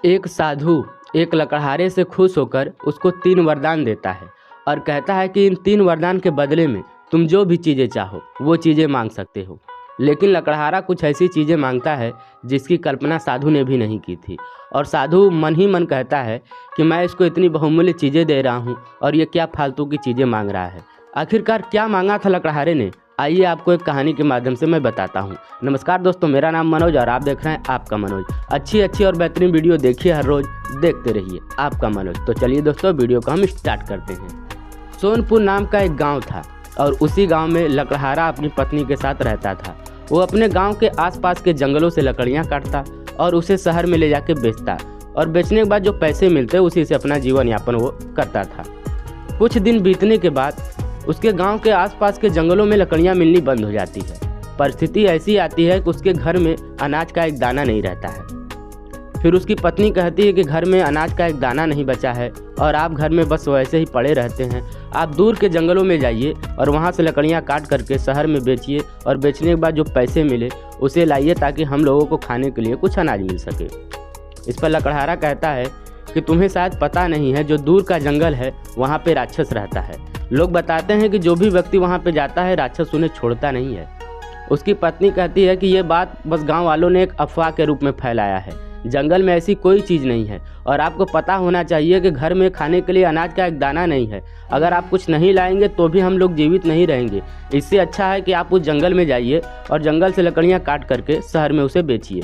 एक साधु एक लकड़हारे से खुश होकर उसको 3 वरदान देता है और कहता है कि इन 3 वरदान के बदले में तुम जो भी चीज़ें चाहो वो चीज़ें मांग सकते हो। लेकिन लकड़हारा कुछ ऐसी चीज़ें मांगता है जिसकी कल्पना साधु ने भी नहीं की थी। और साधु मन ही मन कहता है कि मैं इसको इतनी बहुमूल्य चीज़ें दे रहा हूँ और ये क्या फालतू की चीज़ें मांग रहा है। आखिरकार क्या मांगा था लकड़हारे ने, आइए आपको एक कहानी के माध्यम से मैं बताता हूँ। नमस्कार दोस्तों, मेरा नाम मनोज और आप देख रहे हैं आपका मनोज। अच्छी और बेहतरीन वीडियो देखिए, हर रोज़ देखते रहिए आपका मनोज। तो चलिए दोस्तों, वीडियो को हम स्टार्ट करते हैं। सोनपुर नाम का एक गांव था और उसी गांव में लकड़हारा अपनी पत्नी के साथ रहता था। वो अपने गांव के आसपास के जंगलों से लकड़ियाँ काटता और उसे शहर में ले जाके बेचता और बेचने के बाद जो पैसे मिलते उसी से अपना जीवन यापन वो करता था। कुछ दिन बीतने के बाद उसके गांव के आसपास के जंगलों में लकड़ियां मिलनी बंद हो जाती है। परिस्थिति ऐसी आती है कि उसके घर में अनाज का एक दाना नहीं रहता है। फिर उसकी पत्नी कहती है कि घर में अनाज का एक दाना नहीं बचा है और आप घर में बस वैसे ही पड़े रहते हैं। आप दूर के जंगलों में जाइए और वहां से लकड़ियां काट करके शहर में बेचिए और बेचने के बाद जो पैसे मिले उसे लाइए ताकि हम लोगों को खाने के लिए कुछ अनाज मिल सके। इस पर लकड़हारा कहता है कि तुम्हें शायद पता नहीं है, जो दूर का जंगल है वहाँ पे राक्षस रहता है। लोग बताते हैं कि जो भी व्यक्ति वहाँ पे जाता है राक्षस उन्हें छोड़ता नहीं है। उसकी पत्नी कहती है कि ये बात बस गांव वालों ने एक अफवाह के रूप में फैलाया है। जंगल में ऐसी कोई चीज़ नहीं है और आपको पता होना चाहिए कि घर में खाने के लिए अनाज का एक दाना नहीं है। अगर आप कुछ नहीं लाएंगे तो भी हम लोग जीवित नहीं रहेंगे। इससे अच्छा है कि आप उस जंगल में जाइए और जंगल से लकड़ियाँ काट करके शहर में उसे बेचिए।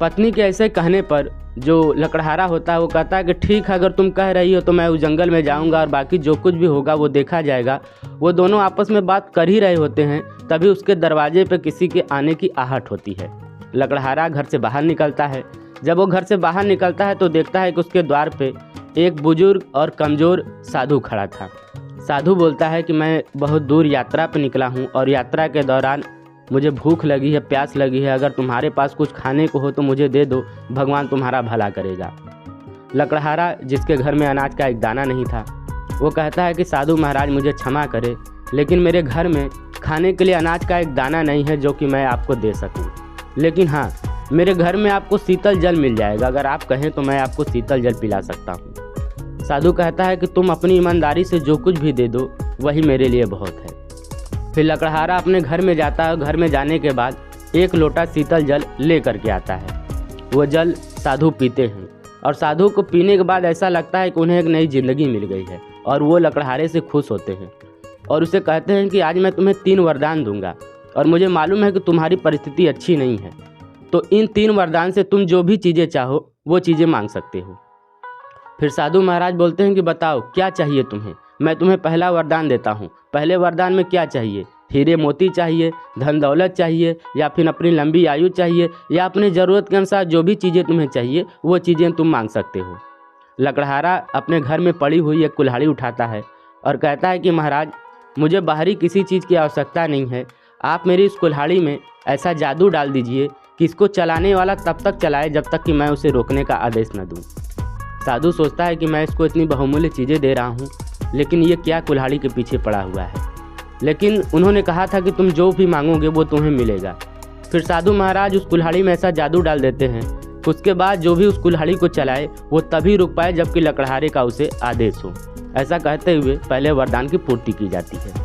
पत्नी के ऐसे कहने पर जो लकड़हारा होता है वो कहता है कि ठीक है, अगर तुम कह रही हो तो मैं उस जंगल में जाऊंगा और बाकी जो कुछ भी होगा वो देखा जाएगा। वो दोनों आपस में बात कर ही रहे होते हैं, तभी उसके दरवाजे पे किसी के आने की आहट होती है। लकड़हारा घर से बाहर निकलता है। जब वो घर से बाहर निकलता है तो देखता है कि उसके द्वार पे एक बुजुर्ग और कमज़ोर साधु खड़ा था। साधु बोलता है कि मैं बहुत दूर यात्रा पर निकला हूँ और यात्रा के दौरान मुझे भूख लगी है, प्यास लगी है। अगर तुम्हारे पास कुछ खाने को हो तो मुझे दे दो, भगवान तुम्हारा भला करेगा। लकड़हारा, जिसके घर में अनाज का एक दाना नहीं था, वो कहता है कि साधु महाराज मुझे क्षमा करे, लेकिन मेरे घर में खाने के लिए अनाज का एक दाना नहीं है जो कि मैं आपको दे सकूं। लेकिन हाँ, मेरे घर में आपको शीतल जल मिल जाएगा। अगर आप कहें तो मैं आपको शीतल जल पिला सकता हूँ। साधु कहता है कि तुम अपनी ईमानदारी से जो कुछ भी दे दो वही मेरे लिए बहुत है। फिर लकड़हारा अपने घर में जाता है। घर में जाने के बाद एक लोटा शीतल जल ले करके आता है। वो जल साधु पीते हैं और साधु को पीने के बाद ऐसा लगता है कि उन्हें एक नई ज़िंदगी मिल गई है और वो लकड़हारे से खुश होते हैं और उसे कहते हैं कि आज मैं तुम्हें 3 वरदान दूंगा और मुझे मालूम है कि तुम्हारी परिस्थिति अच्छी नहीं है, तो इन 3 वरदान से तुम जो भी चीज़ें चाहो वो चीज़ें मांग सकते हो। फिर साधु महाराज बोलते हैं कि बताओ क्या चाहिए तुम्हें। मैं तुम्हें पहला वरदान देता हूँ। पहले वरदान में क्या चाहिए? हीरे मोती चाहिए, धन दौलत चाहिए, या फिर अपनी लंबी आयु चाहिए, या अपनी ज़रूरत के अनुसार जो भी चीज़ें तुम्हें चाहिए वो चीज़ें तुम मांग सकते हो। लकड़हारा अपने घर में पड़ी हुई एक कुल्हाड़ी उठाता है और कहता है कि महाराज, मुझे बाहरी किसी चीज़ की आवश्यकता नहीं है। आप मेरी इस कुल्हाड़ी में ऐसा जादू डाल दीजिए कि इसको चलाने वाला तब तक चलाए जब तक कि मैं उसे रोकने का आदेश न दूँ। साधु सोचता है कि मैं इसको इतनी बहुमूल्य चीज़ें दे रहा हूँ, लेकिन ये क्या कुल्हाड़ी के पीछे पड़ा हुआ है। लेकिन उन्होंने कहा था कि तुम जो भी मांगोगे वो तुम्हें मिलेगा। फिर साधु महाराज उस कुल्हाड़ी में ऐसा जादू डाल देते हैं, उसके बाद जो भी उस कुल्हाड़ी को चलाए वो तभी रुक पाए जबकि लकड़हारे का उसे आदेश हो। ऐसा कहते हुए पहले वरदान की पूर्ति की जाती है।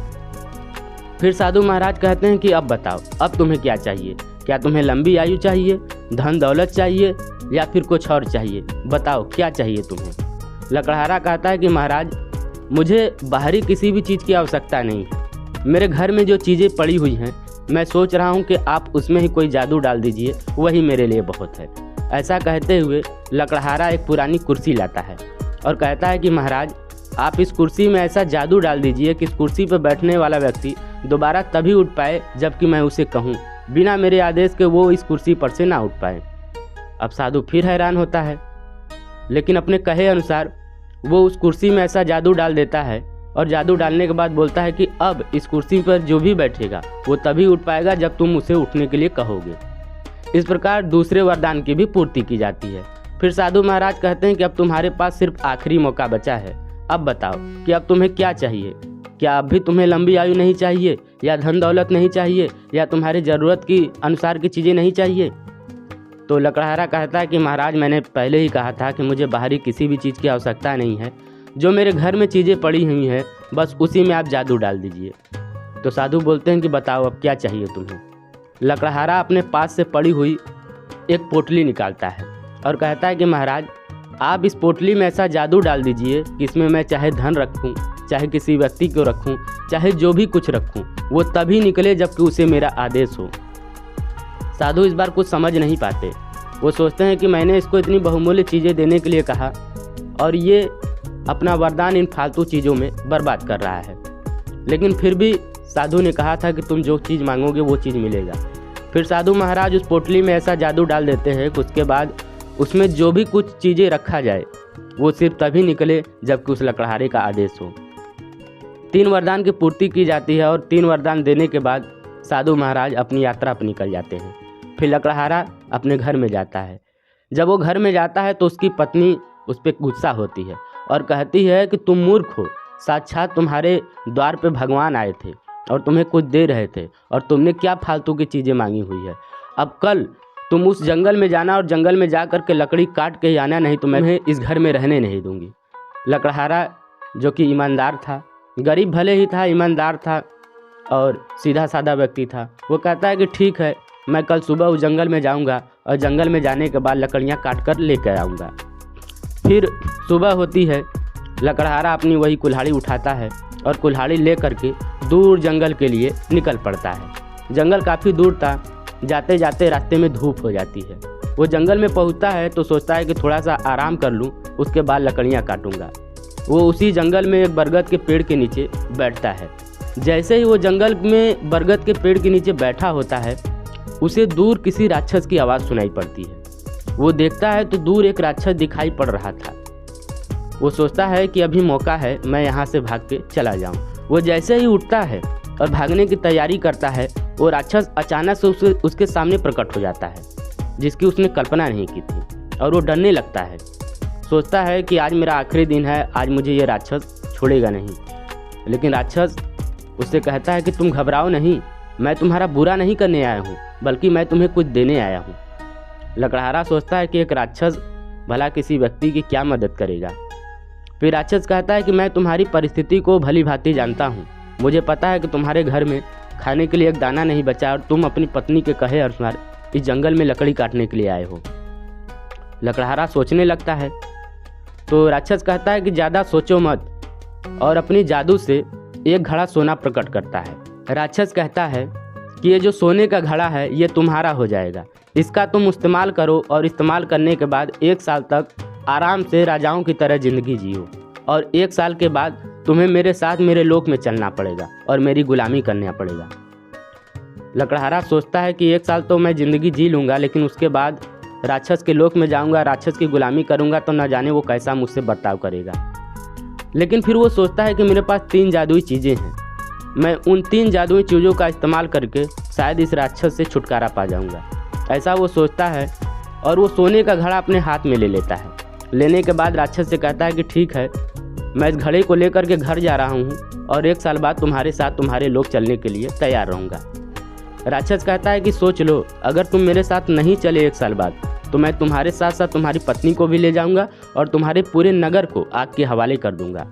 फिर साधु महाराज कहते हैं कि अब बताओ, अब तुम्हें क्या चाहिए? क्या तुम्हें लंबी आयु चाहिए, धन दौलत चाहिए, या फिर कुछ और चाहिए? बताओ क्या चाहिए तुम्हें। लकड़हारा कहता है कि महाराज, मुझे बाहरी किसी भी चीज़ की आवश्यकता नहीं है। मेरे घर में जो चीज़ें पड़ी हुई हैं मैं सोच रहा हूँ कि आप उसमें ही कोई जादू डाल दीजिए, वही मेरे लिए बहुत है। ऐसा कहते हुए लकड़हारा एक पुरानी कुर्सी लाता है और कहता है कि महाराज, आप इस कुर्सी में ऐसा जादू डाल दीजिए कि इस कुर्सी पर बैठने वाला व्यक्ति दोबारा तभी उठ पाए जबकि मैं उसे कहूँ, बिना मेरे आदेश के वो इस कुर्सी पर से ना उठ पाए। अब साधु फिर हैरान होता है, लेकिन अपने कहे अनुसार वो उस कुर्सी में ऐसा जादू डाल देता है और जादू डालने के बाद बोलता है कि अब इस कुर्सी पर जो भी बैठेगा वो तभी उठ पाएगा जब तुम उसे उठने के लिए कहोगे। इस प्रकार दूसरे वरदान की भी पूर्ति की जाती है। फिर साधु महाराज कहते हैं कि अब तुम्हारे पास सिर्फ आखिरी मौका बचा है। अब बताओ कि अब तुम्हें क्या चाहिए। क्या अब भी तुम्हें लंबी आयु नहीं चाहिए, या धन दौलत नहीं चाहिए, या तुम्हारी ज़रूरत की अनुसार की चीज़ें नहीं चाहिए? तो लकड़हारा कहता है कि महाराज, मैंने पहले ही कहा था कि मुझे बाहरी किसी भी चीज़ की आवश्यकता नहीं है, जो मेरे घर में चीज़ें पड़ी हुई हैं बस उसी में आप जादू डाल दीजिए। तो साधु बोलते हैं कि बताओ अब क्या चाहिए तुम्हें। लकड़हारा अपने पास से पड़ी हुई एक पोटली निकालता है और कहता है कि महाराज, आप इस पोटली में ऐसा जादू डाल दीजिए कि इसमें मैं चाहे धन रखूं, चाहे किसी व्यक्ति को रखूं, चाहे जो भी कुछ रखूं, वो तभी निकले जबकि उसे मेरा आदेश हो। साधु इस बार कुछ समझ नहीं पाते। वो सोचते हैं कि मैंने इसको इतनी बहुमूल्य चीज़ें देने के लिए कहा और ये अपना वरदान इन फालतू चीज़ों में बर्बाद कर रहा है। लेकिन फिर भी साधु ने कहा था कि तुम जो चीज़ मांगोगे वो चीज़ मिलेगा। फिर साधु महाराज उस पोटली में ऐसा जादू डाल देते हैं कि उसके बाद उसमें जो भी कुछ चीज़ें रखा जाए वो सिर्फ तभी निकले जबकि उस लकड़हारे का आदेश हो। 3 वरदान की पूर्ति की जाती है और 3 वरदान देने के बाद साधु महाराज अपनी यात्रा पर निकल जाते हैं। फिर लकड़हारा अपने घर में जाता है। जब वो घर में जाता है तो उसकी पत्नी उस पर गुस्सा होती है और कहती है कि तुम मूर्ख हो, साक्षात तुम्हारे द्वार पे भगवान आए थे और तुम्हें कुछ दे रहे थे और तुमने क्या फालतू की चीज़ें मांगी हुई है। अब कल तुम उस जंगल में जाना और जंगल में जा कर के लकड़ी काट के ही आना, नहीं तो मैं इस घर में रहने नहीं दूंगी। लकड़हारा जो कि ईमानदार था, गरीब भले ही था, ईमानदार था और सीधा साधा व्यक्ति था, वो कहता है कि ठीक है, मैं कल सुबह उस जंगल में जाऊंगा और जंगल में जाने के बाद लकड़ियाँ काट कर लेकर आऊँगा। फिर सुबह होती है, लकड़हारा अपनी वही कुल्हाड़ी उठाता है और कुल्हाड़ी ले करके दूर जंगल के लिए निकल पड़ता है। जंगल काफ़ी दूर था, जाते जाते रास्ते में धूप हो जाती है। वो जंगल में पहुंचता है तो सोचता है कि थोड़ा सा आराम कर लूं, उसके बाद लकड़ियां काटूंगा। वो उसी जंगल में एक बरगद के पेड़ के नीचे बैठता है। जैसे ही वो जंगल में बरगद के पेड़ के नीचे बैठा होता है, उसे दूर किसी राक्षस की आवाज़ सुनाई पड़ती है। वो देखता है तो दूर एक राक्षस दिखाई पड़ रहा था। वो सोचता है कि अभी मौका है, मैं यहाँ से भाग के चला जाऊँ। वो जैसे ही उठता है और भागने की तैयारी करता है, वो राक्षस अचानक से उसके सामने प्रकट हो जाता है, जिसकी उसने कल्पना नहीं की थी और वो डरने लगता है। सोचता है कि आज मेरा आखिरी दिन है, आज मुझे ये राक्षस छोड़ेगा नहीं। लेकिन राक्षस उससे कहता है कि तुम घबराओ नहीं, मैं तुम्हारा बुरा नहीं करने आया हूँ, बल्कि मैं तुम्हें कुछ देने आया हूँ। लकड़हारा सोचता है कि एक राक्षस भला किसी व्यक्ति की क्या मदद करेगा। फिर राक्षस कहता है कि मैं तुम्हारी परिस्थिति को भली भांति जानता हूँ, मुझे पता है कि तुम्हारे घर में खाने के लिए एक दाना नहीं बचा और तुम अपनी पत्नी के कहे अनुसार इस जंगल में लकड़ी काटने के लिए आए हो। लकड़हारा सोचने लगता है तो राक्षस कहता है कि ज़्यादा सोचो मत और अपनी जादू से एक घड़ा सोना प्रकट करता है। राक्षस कहता है कि ये जो सोने का घड़ा है ये तुम्हारा हो जाएगा, इसका तुम इस्तेमाल करो और इस्तेमाल करने के बाद 1 साल तक आराम से राजाओं की तरह ज़िंदगी जियो और 1 साल के बाद तुम्हें मेरे साथ मेरे लोक में चलना पड़ेगा और मेरी गुलामी करना पड़ेगा। लकड़हारा सोचता है कि 1 साल तो मैं ज़िंदगी जी लूँगा, लेकिन उसके बाद राक्षस के लोक में जाऊँगा, राक्षस की गुलामी करूँगा तो न जाने वो कैसा मुझसे बर्ताव करेगा। लेकिन फिर वो सोचता है कि मेरे पास 3 जादुई चीज़ें हैं, मैं उन 3 जादुई चीज़ों का इस्तेमाल करके शायद इस राक्षस से छुटकारा पा जाऊँगा। ऐसा वो सोचता है और वो सोने का घड़ा अपने हाथ में ले लेता है। लेने के बाद राक्षस से कहता है कि ठीक है, मैं इस घड़े को लेकर के घर जा रहा हूँ और 1 साल बाद तुम्हारे साथ तुम्हारे लोग चलने के लिए तैयार रहूँगा। राक्षस कहता है कि सोच लो, अगर तुम मेरे साथ नहीं चले 1 साल बाद तो मैं तुम्हारे साथ साथ तुम्हारी पत्नी को भी ले जाऊँगा और तुम्हारे पूरे नगर को आग के हवाले कर दूँगा।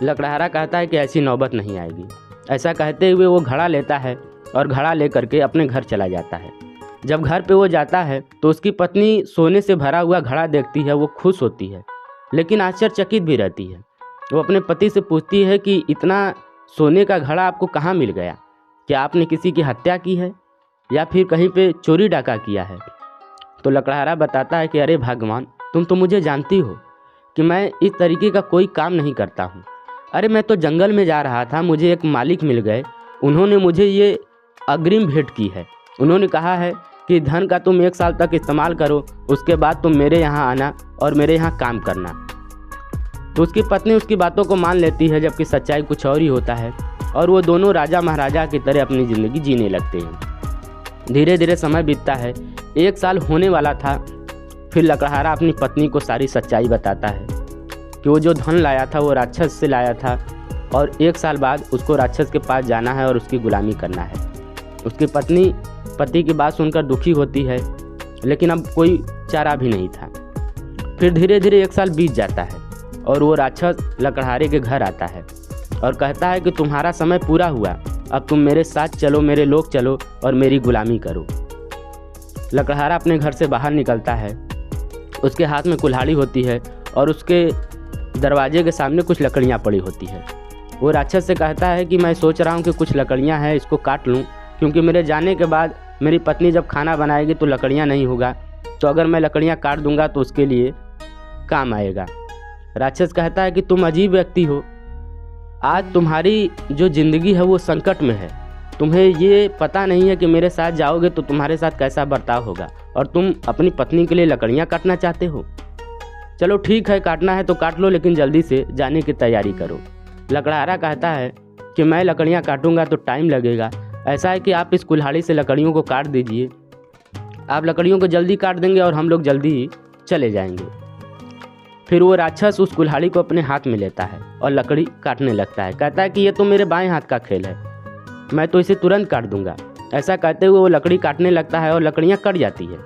लकड़हारा कहता है कि ऐसी नौबत नहीं आएगी। ऐसा कहते हुए वो घड़ा लेता है और घड़ा ले करके अपने घर चला जाता है। जब घर पे वो जाता है तो उसकी पत्नी सोने से भरा हुआ घड़ा देखती है। वो खुश होती है लेकिन आश्चर्यचकित भी रहती है। वो अपने पति से पूछती है कि इतना सोने का घड़ा आपको कहाँ मिल गया? क्या आपने किसी की हत्या की है या फिर कहीं पे चोरी डाका किया है? तो लकड़हारा बताता है कि अरे भगवान, तुम तो मुझे जानती हो कि मैं इस तरीके का कोई काम नहीं करता हूँ। अरे मैं तो जंगल में जा रहा था, मुझे एक मालिक मिल गए, उन्होंने मुझे ये अग्रिम भेंट की है। उन्होंने कहा है कि धन का तुम 1 साल तक इस्तेमाल करो, उसके बाद तुम मेरे यहाँ आना और मेरे यहाँ काम करना। तो उसकी पत्नी उसकी बातों को मान लेती है, जबकि सच्चाई कुछ और ही होता है और वो दोनों राजा महाराजा की तरह अपनी ज़िंदगी जीने लगते हैं। धीरे धीरे समय बीतता है, 1 साल होने वाला था। फिर लकड़हारा अपनी पत्नी को सारी सच्चाई बताता है कि वो जो धन लाया था वो राक्षस से लाया था और 1 साल बाद उसको राक्षस के पास जाना है और उसकी गुलामी करना है। उसकी पत्नी पति की बात सुनकर दुखी होती है लेकिन अब कोई चारा भी नहीं था। फिर धीरे धीरे 1 साल बीत जाता है और वो राक्षस लकड़हारे के घर आता है और कहता है कि तुम्हारा समय पूरा हुआ, अब तुम मेरे साथ चलो, मेरे लोग चलो और मेरी गुलामी करो। लकड़हारा अपने घर से बाहर निकलता है, उसके हाथ में कुल्हाड़ी होती है और उसके दरवाजे के सामने कुछ लकड़ियाँ पड़ी होती है। वो राक्षस से कहता है कि मैं सोच रहा हूँ कि कुछ लकड़ियाँ हैं, इसको काट लूँ, क्योंकि मेरे जाने के बाद मेरी पत्नी जब खाना बनाएगी तो लकड़ियाँ नहीं होगा, तो अगर मैं लकड़ियाँ काट दूंगा तो उसके लिए काम आएगा। राक्षस कहता है कि तुम अजीब व्यक्ति हो, आज तुम्हारी जो ज़िंदगी है वो संकट में है, तुम्हें ये पता नहीं है कि मेरे साथ जाओगे तो तुम्हारे साथ कैसा बर्ताव होगा, और तुम अपनी पत्नी के लिए लकड़ियाँ काटना चाहते हो। चलो ठीक है, काटना है तो काट लो, लेकिन जल्दी से जाने की तैयारी करो। लकड़हारा कहता है कि मैं लकड़ियाँ काटूंगा तो टाइम लगेगा, ऐसा है कि आप इस कुल्हाड़ी से लकड़ियों को काट दीजिए, आप लकड़ियों को जल्दी काट देंगे और हम लोग जल्दी ही चले जाएंगे। फिर वो राक्षस उस कुल्हाड़ी को अपने हाथ में लेता है और लकड़ी काटने लगता है। कहता है कि ये तो मेरे बाएं हाथ का खेल है, मैं तो इसे तुरंत काट दूंगा। ऐसा कहते हुए वो लकड़ी काटने लगता है और लकड़ियाँ कट जाती है,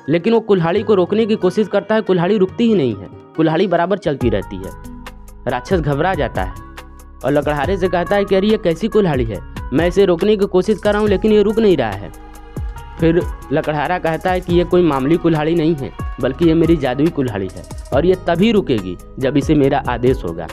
लेकिन वो कुल्हाड़ी को रोकने की कोशिश करता है, कुल्हाड़ी रुकती ही नहीं है, कुल्हाड़ी बराबर चलती रहती है। राक्षस घबरा जाता है और लकड़हारे से कहता है कि अरे ये कैसी कुल्हाड़ी है, मैं इसे रोकने की कोशिश कर रहा हूँ लेकिन ये रुक नहीं रहा है। फिर लकड़हारा कहता है कि ये कोई मामूली कुल्हाड़ी नहीं है, बल्कि ये मेरी जादुई कुल्हाड़ी है और ये तभी रुकेगी जब इसे मेरा आदेश होगा।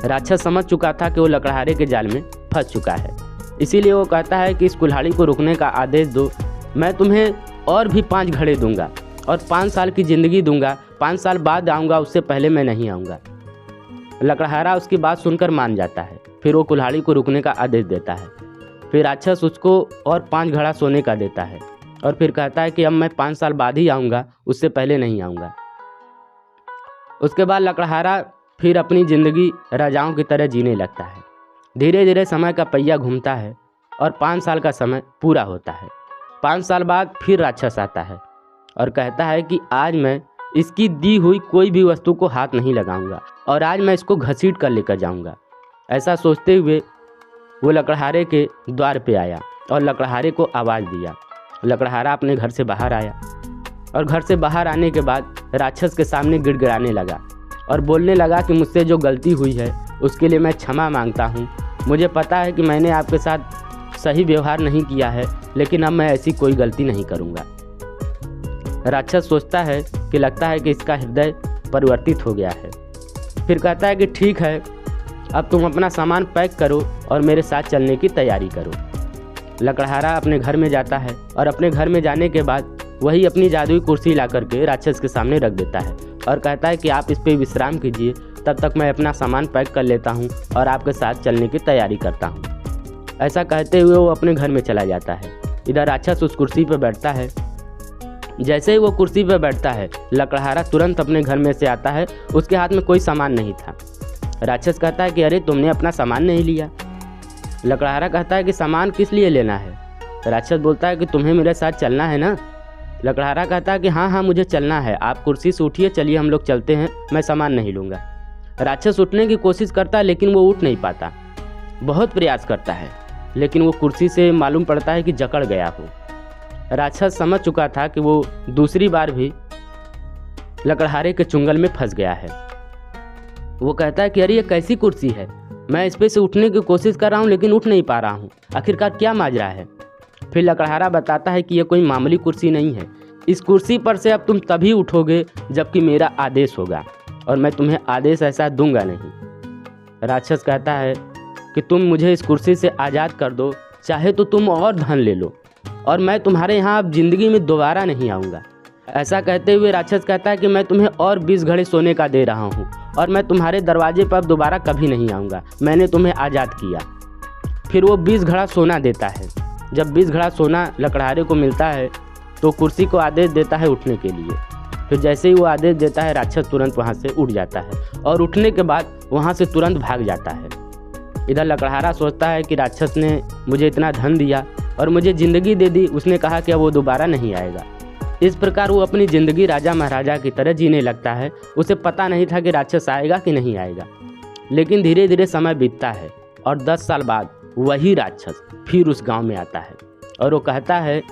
राक्षस समझ चुका था कि वो लकड़हारे के जाल में फंस चुका है, इसीलिए वो कहता है कि इस कुल्हाड़ी को रुकने का आदेश दो, मैं तुम्हें और भी 5 घड़े दूंगा और 5 साल की ज़िंदगी दूंगा, 5 साल बाद आऊँगा, उससे पहले मैं नहीं आऊँगा। लकड़हारा उसकी बात सुनकर मान जाता है। फिर वो कुल्हाड़ी को रुकने का आदेश देता है। फिर राक्षस उसको और 5 घड़ा सोने का देता है और फिर कहता है कि अब मैं 5 साल बाद ही आऊँगा, उससे पहले नहीं आऊँगा। उसके बाद लकड़हारा फिर अपनी ज़िंदगी राजाओं की तरह जीने लगता है। धीरे धीरे समय का पहिया घूमता है और 5 साल का समय पूरा होता है। 5 साल बाद फिर राक्षस आता है और कहता है कि आज मैं इसकी दी हुई कोई भी वस्तु को हाथ नहीं लगाऊंगा और आज मैं इसको घसीट कर लेकर जाऊंगा। ऐसा सोचते हुए वो लकड़हारे के द्वार पे आया और लकड़हारे को आवाज़ दिया। लकड़हारा अपने घर से बाहर आया और घर से बाहर आने के बाद राक्षस के सामने गिड़गिड़ाने लगा और बोलने लगा कि मुझसे जो गलती हुई है उसके लिए मैं क्षमा मांगता हूँ। मुझे पता है कि मैंने आपके साथ सही व्यवहार नहीं किया है, लेकिन अब मैं ऐसी कोई गलती नहीं करूँगा। राक्षस सोचता है कि लगता है कि इसका हृदय परिवर्तित हो गया है। फिर कहता है कि ठीक है, अब तुम अपना सामान पैक करो और मेरे साथ चलने की तैयारी करो। लकड़हारा अपने घर में जाता है और अपने घर में जाने के बाद वही अपनी जादुई कुर्सी ला करके राक्षस के सामने रख देता है और कहता है कि आप इस पर विश्राम कीजिए, तब तक मैं अपना सामान पैक कर लेता हूँ और आपके साथ चलने की तैयारी करता हूँ। ऐसा कहते हुए वो अपने घर में चला जाता है। इधर राक्षस उस कुर्सी पर बैठता है। जैसे ही वो कुर्सी पर बैठता है, लकड़हारा तुरंत अपने घर में से आता है। उसके हाथ में कोई सामान नहीं था। राक्षस कहता है कि अरे तुमने अपना सामान नहीं लिया। लकड़हारा कहता है कि सामान किस लिए लेना है। राक्षस बोलता है कि तुम्हें मेरे साथ चलना है ना। लकड़हारा कहता है कि हाँ मुझे चलना है, आप कुर्सी से उठिए, चलिए हम लोग चलते हैं, मैं सामान नहीं लूँगा। राक्षस उठने की कोशिश करता है लेकिन वो उठ नहीं पाता। बहुत प्रयास करता है लेकिन वो कुर्सी से मालूम पड़ता है कि जकड़ गया हो। राक्षस समझ चुका था कि वो दूसरी बार भी लकड़हारे के चुंगल में फंस गया है। वो कहता है कि अरे ये कैसी कुर्सी है, मैं इस पे से उठने की कोशिश कर रहा हूँ लेकिन उठ नहीं पा रहा हूँ, आखिरकार क्या माजरा है। फिर लकड़हारा बताता है कि ये कोई मामूली कुर्सी नहीं है, इस कुर्सी पर से अब तुम तभी उठोगे जबकि मेरा आदेश होगा और मैं तुम्हें आदेश ऐसा दूंगा नहीं। राक्षस कहता है कि तुम मुझे इस कुर्सी से आज़ाद कर दो, चाहे तो तुम और धन ले लो और मैं तुम्हारे यहाँ अब ज़िंदगी में दोबारा नहीं आऊँगा। ऐसा कहते हुए राक्षस कहता है कि मैं तुम्हें और 20 घड़े सोने का दे रहा हूँ और मैं तुम्हारे दरवाजे पर दोबारा कभी नहीं आऊँगा, मैंने तुम्हें आज़ाद किया। फिर वो 20 घड़ा सोना देता है। जब 20 घड़ा सोना लकड़हारे को मिलता है तो कुर्सी को आदेश देता है उठने के लिए। फिर जैसे ही वो आदेश देता है, राक्षस तुरंत वहाँ से उठ जाता है और उठने के बाद वहाँ से तुरंत भाग जाता है। इधर लकड़हारा सोचता है कि राक्षस ने मुझे इतना धन दिया और मुझे ज़िंदगी दे दी, उसने कहा कि अब वो दोबारा नहीं आएगा। इस प्रकार वो अपनी ज़िंदगी राजा महाराजा की तरह जीने लगता है। उसे पता नहीं था कि राक्षस आएगा कि नहीं आएगा। लेकिन धीरे धीरे समय बीतता है और 10 साल बाद वही राक्षस फिर उस गांव में आता है और वो कहता है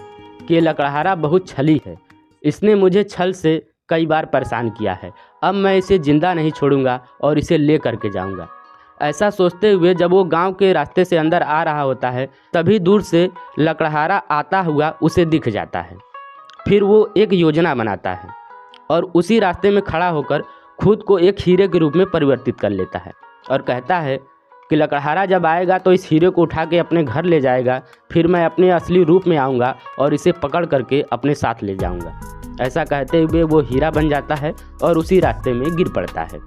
कि ये लकड़हारा बहुत छली है, इसने मुझे छल से कई बार परेशान किया है, अब मैं इसे ज़िंदा नहीं छोड़ूंगा और इसे ले करके जाऊंगा। ऐसा सोचते हुए जब वो गांव के रास्ते से अंदर आ रहा होता है, तभी दूर से लकड़हारा आता हुआ उसे दिख जाता है। फिर वो एक योजना बनाता है और उसी रास्ते में खड़ा होकर खुद को एक हीरे के रूप में परिवर्तित कर लेता है और कहता है कि लकड़हारा जब आएगा तो इस हीरे को उठा के अपने घर ले जाएगा, फिर मैं अपने असली रूप में आऊँगा और इसे पकड़ करके अपने साथ ले जाऊँगा। ऐसा कहते हुए वो हीरा बन जाता है और उसी रास्ते में गिर पड़ता है।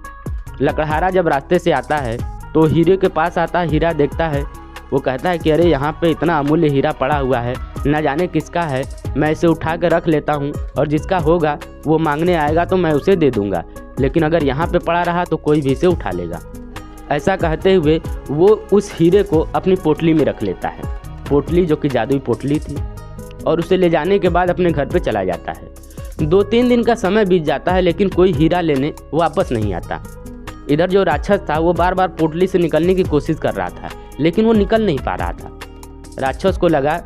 लकड़हारा जब रास्ते से आता है तो हीरे के पास आता है, हीरा देखता है, वो कहता है कि अरे यहाँ पे इतना अमूल्य हीरा पड़ा हुआ है, न जाने किसका है, मैं इसे उठा कर रख लेता हूँ और जिसका होगा वो मांगने आएगा तो मैं उसे दे दूँगा, लेकिन अगर यहाँ पे पड़ा रहा तो कोई भी इसे उठा लेगा। ऐसा कहते हुए वो उस हीरे को अपनी पोटली में रख लेता है, पोटली जो कि जादुई पोटली थी, और उसे ले जाने के बाद अपने घर पे चला जाता है। 2-3 दिन का समय बीत जाता है लेकिन कोई हीरा लेने वापस नहीं आता। इधर जो राक्षस था वो बार बार पोटली से निकलने की कोशिश कर रहा था लेकिन वो निकल नहीं पा रहा था। राक्षस को लगा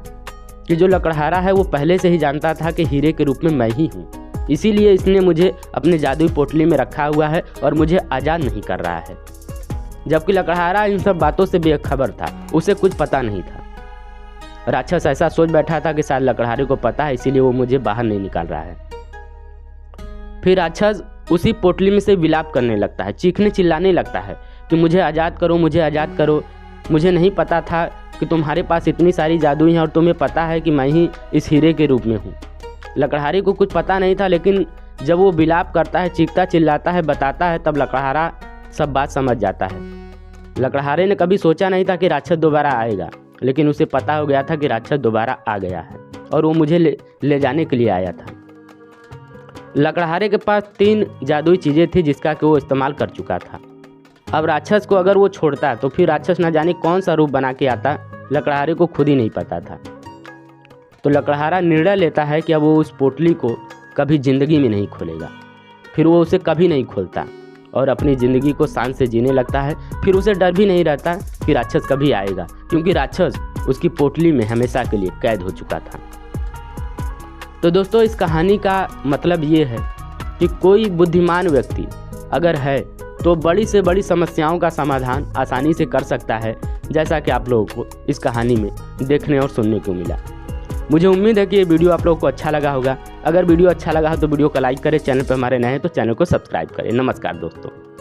कि जो लकड़हारा है वो पहले से ही जानता था कि हीरे के रूप में मैं ही हूँ, इसीलिए इसने मुझे अपने जादुई पोटली में रखा हुआ है और मुझे आज़ाद नहीं कर रहा है। जबकि लकड़हारा इन सब बातों से बेखबर था, उसे कुछ पता नहीं था। राक्षस ऐसा सोच बैठा था कि शायद लकड़हारे को पता है, इसीलिए वो मुझे बाहर नहीं निकाल रहा है। फिर राक्षस उसी पोटली में से विलाप करने लगता है, चीखने चिल्लाने लगता है कि मुझे आज़ाद करो, मुझे आज़ाद करो, मुझे नहीं पता था कि तुम्हारे पास इतनी सारी जादुई हैं और तुम्हें पता है कि मैं ही इस हीरे के रूप में हूँ। लकड़हारे को कुछ पता नहीं था, लेकिन जब वो विलाप करता है, चीखता चिल्लाता है, बताता है, तब लकड़हारा सब बात समझ जाता है। लकड़हारे ने कभी सोचा नहीं था कि राक्षस दोबारा आएगा, लेकिन उसे पता हो गया था कि राक्षस दोबारा आ गया है और वो मुझे ले जाने के लिए आया था। लकड़हारे के पास 3 जादुई चीज़ें थी जिसका कि वो इस्तेमाल कर चुका था। अब राक्षस को अगर वो छोड़ता तो फिर राक्षस न जाने कौन सा रूप बना के आता, लकड़हारे को खुद ही नहीं पता था। तो लकड़हारा निर्णय लेता है कि अब वो उस पोटली को कभी ज़िंदगी में नहीं खोलेगा। फिर वो उसे कभी नहीं खोलता और अपनी ज़िंदगी को शान से जीने लगता है। फिर उसे डर भी नहीं रहता कि राक्षस कभी आएगा, क्योंकि राक्षस उसकी पोटली में हमेशा के लिए कैद हो चुका था। तो दोस्तों, इस कहानी का मतलब ये है कि कोई बुद्धिमान व्यक्ति अगर है तो बड़ी से बड़ी समस्याओं का समाधान आसानी से कर सकता है, जैसा कि आप लोगों को इस कहानी में देखने और सुनने को मिला। मुझे उम्मीद है कि ये वीडियो आप लोगों को अच्छा लगा होगा। अगर वीडियो अच्छा लगा तो वीडियो को लाइक करें, चैनल पर हमारे नए हैं तो चैनल को सब्सक्राइब करें। नमस्कार दोस्तों।